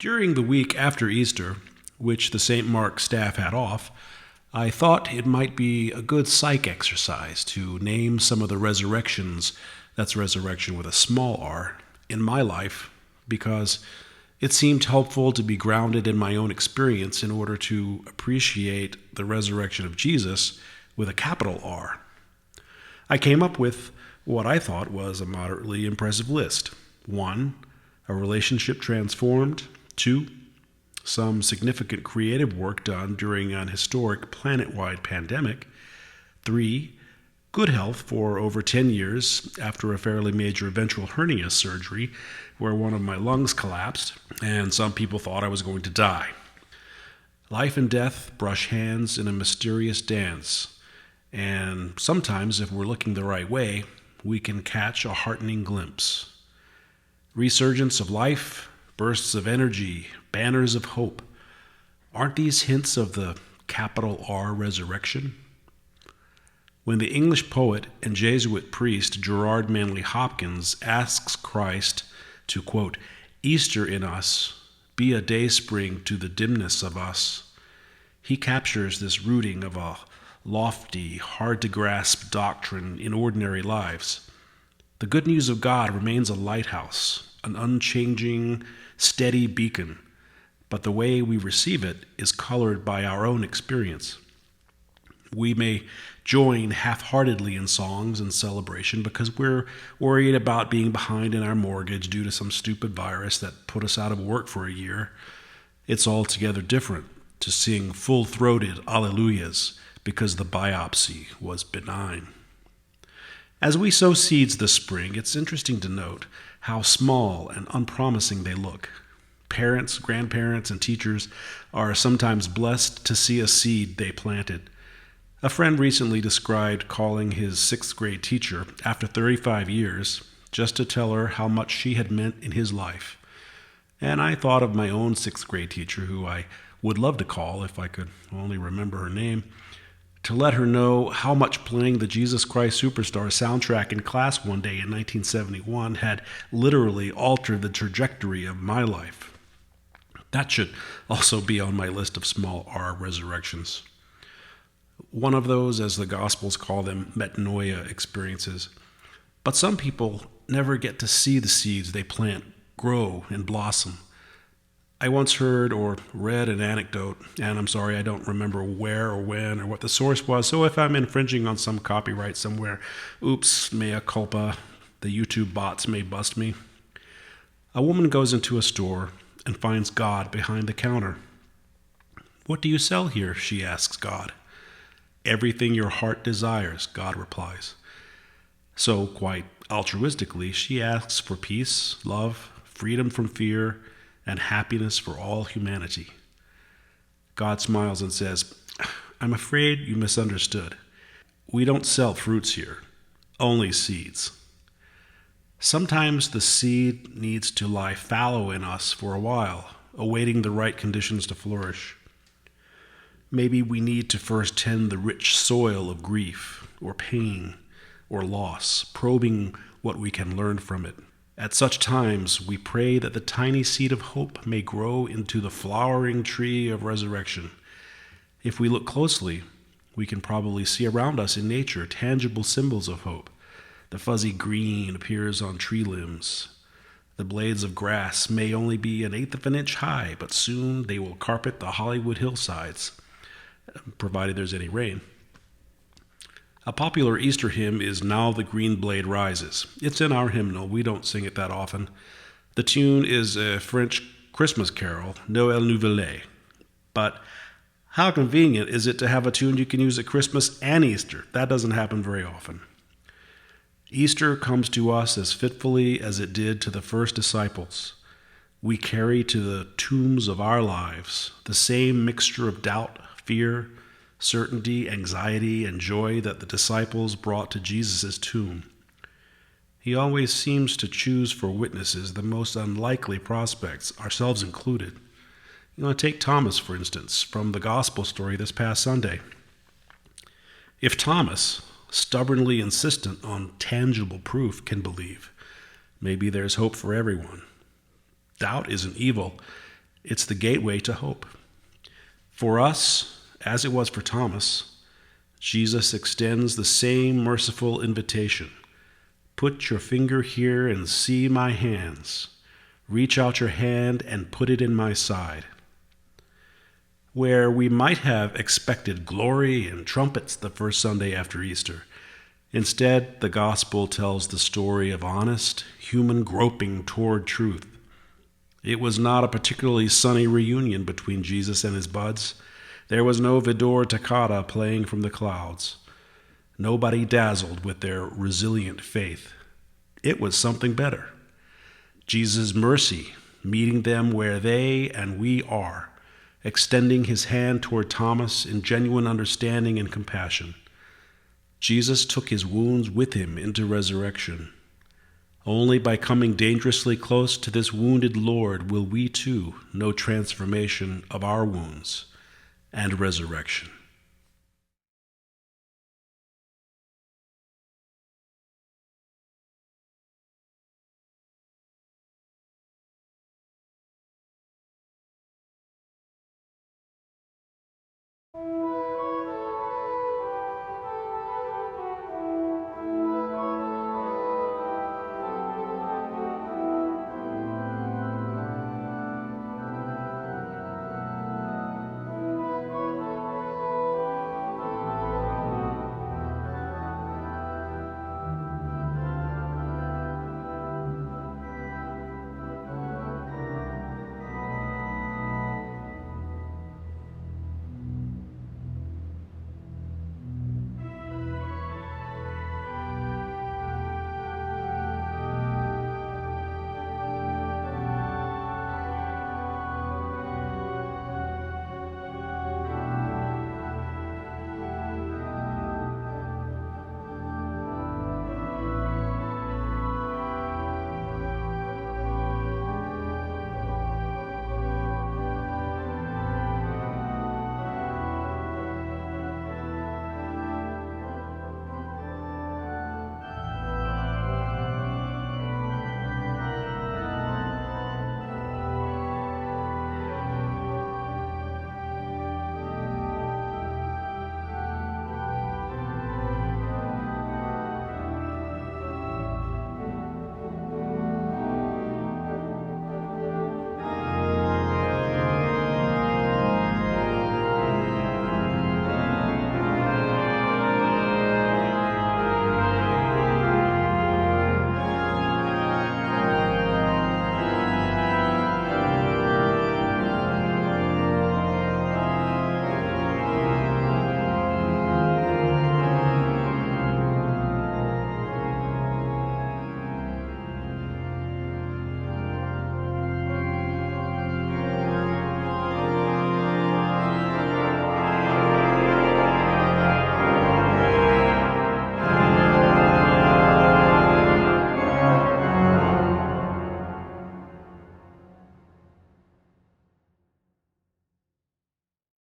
During the week after Easter, which the St. Mark staff had off, I thought it might be a good psych exercise to name some of the resurrections, that's resurrection with a small r, in my life, because it seemed helpful to be grounded in my own experience in order to appreciate the resurrection of Jesus with a capital R. I came up with what I thought was a moderately impressive list. 1. A relationship transformed. 2. Some significant creative work done during an historic planet-wide pandemic. 3. Good health for over 10 years after a fairly major ventral hernia surgery where one of my lungs collapsed and some people thought I was going to die. Life and death brush hands in a mysterious dance, and sometimes, if we're looking the right way, we can catch a heartening glimpse. Resurgence of life, bursts of energy, banners of hope. Aren't these hints of the capital R resurrection? When the English poet and Jesuit priest Gerard Manley Hopkins asks Christ to, quote, Easter in us, be a dayspring to the dimness of us, he captures this rooting of a lofty, hard-to-grasp doctrine in ordinary lives. The good news of God remains a lighthouse, an unchanging, steady beacon, but the way we receive it is colored by our own experience. We may join half-heartedly in songs and celebration because we're worried about being behind in our mortgage due to some stupid virus that put us out of work for a year. It's altogether different to sing full-throated alleluias because the biopsy was benign. As we sow seeds this spring, it's interesting to note how small and unpromising they look. Parents, grandparents, and teachers are sometimes blessed to see a seed they planted. A friend recently described calling his 6th grade teacher after 35 years just to tell her how much she had meant in his life. And I thought of my own 6th grade teacher, who I would love to call if I could only remember her name, to let her know how much playing the Jesus Christ Superstar soundtrack in class one day in 1971 had literally altered the trajectory of my life. That should also be on my list of small R resurrections. One of those, as the Gospels call them, metanoia experiences. But some people never get to see the seeds they plant grow and blossom. I once heard or read an anecdote, and I'm sorry I don't remember where or when or what the source was, so if I'm infringing on some copyright somewhere, oops, mea culpa, the YouTube bots may bust me. A woman goes into a store and finds God behind the counter. What do you sell here? She asks God. Everything your heart desires, God replies. So, quite altruistically, she asks for peace, love, freedom from fear, and happiness for all humanity. God smiles and says, I'm afraid you misunderstood. We don't sell fruits here, only seeds. Sometimes the seed needs to lie fallow in us for a while, awaiting the right conditions to flourish. Maybe we need to first tend the rich soil of grief, or pain, or loss, probing what we can learn from it. At such times, we pray that the tiny seed of hope may grow into the flowering tree of resurrection. If we look closely, we can probably see around us in nature tangible symbols of hope. The fuzzy green appears on tree limbs. The blades of grass may only be 1/8 of an inch high, but soon they will carpet the Hollywood hillsides, provided there's any rain. A popular Easter hymn is Now the Green Blade Rises. It's in our hymnal. We don't sing it that often. The tune is a French Christmas carol, Noël Nouvelet. But how convenient is it to have a tune you can use at Christmas and Easter? That doesn't happen very often. Easter comes to us as fitfully as it did to the first disciples. We carry to the tombs of our lives the same mixture of doubt, fear, certainty, anxiety, and joy that the disciples brought to Jesus' tomb. He always seems to choose for witnesses the most unlikely prospects, ourselves included. Take Thomas, for instance, from the gospel story this past Sunday. If Thomas, stubbornly insistent on tangible proof, can believe, maybe there's hope for everyone. Doubt isn't evil. It's the gateway to hope. For us, as it was for Thomas, Jesus extends the same merciful invitation. Put your finger here and see my hands. Reach out your hand and put it in my side. Where we might have expected glory and trumpets the first Sunday after Easter, instead, the gospel tells the story of honest, human groping toward truth. It was not a particularly sunny reunion between Jesus and his buds. There was no Vidor toccata playing from the clouds. Nobody dazzled with their resilient faith. It was something better. Jesus' mercy, meeting them where they and we are, extending his hand toward Thomas in genuine understanding and compassion. Jesus took his wounds with him into resurrection. Only by coming dangerously close to this wounded Lord will we too know transformation of our wounds and resurrection.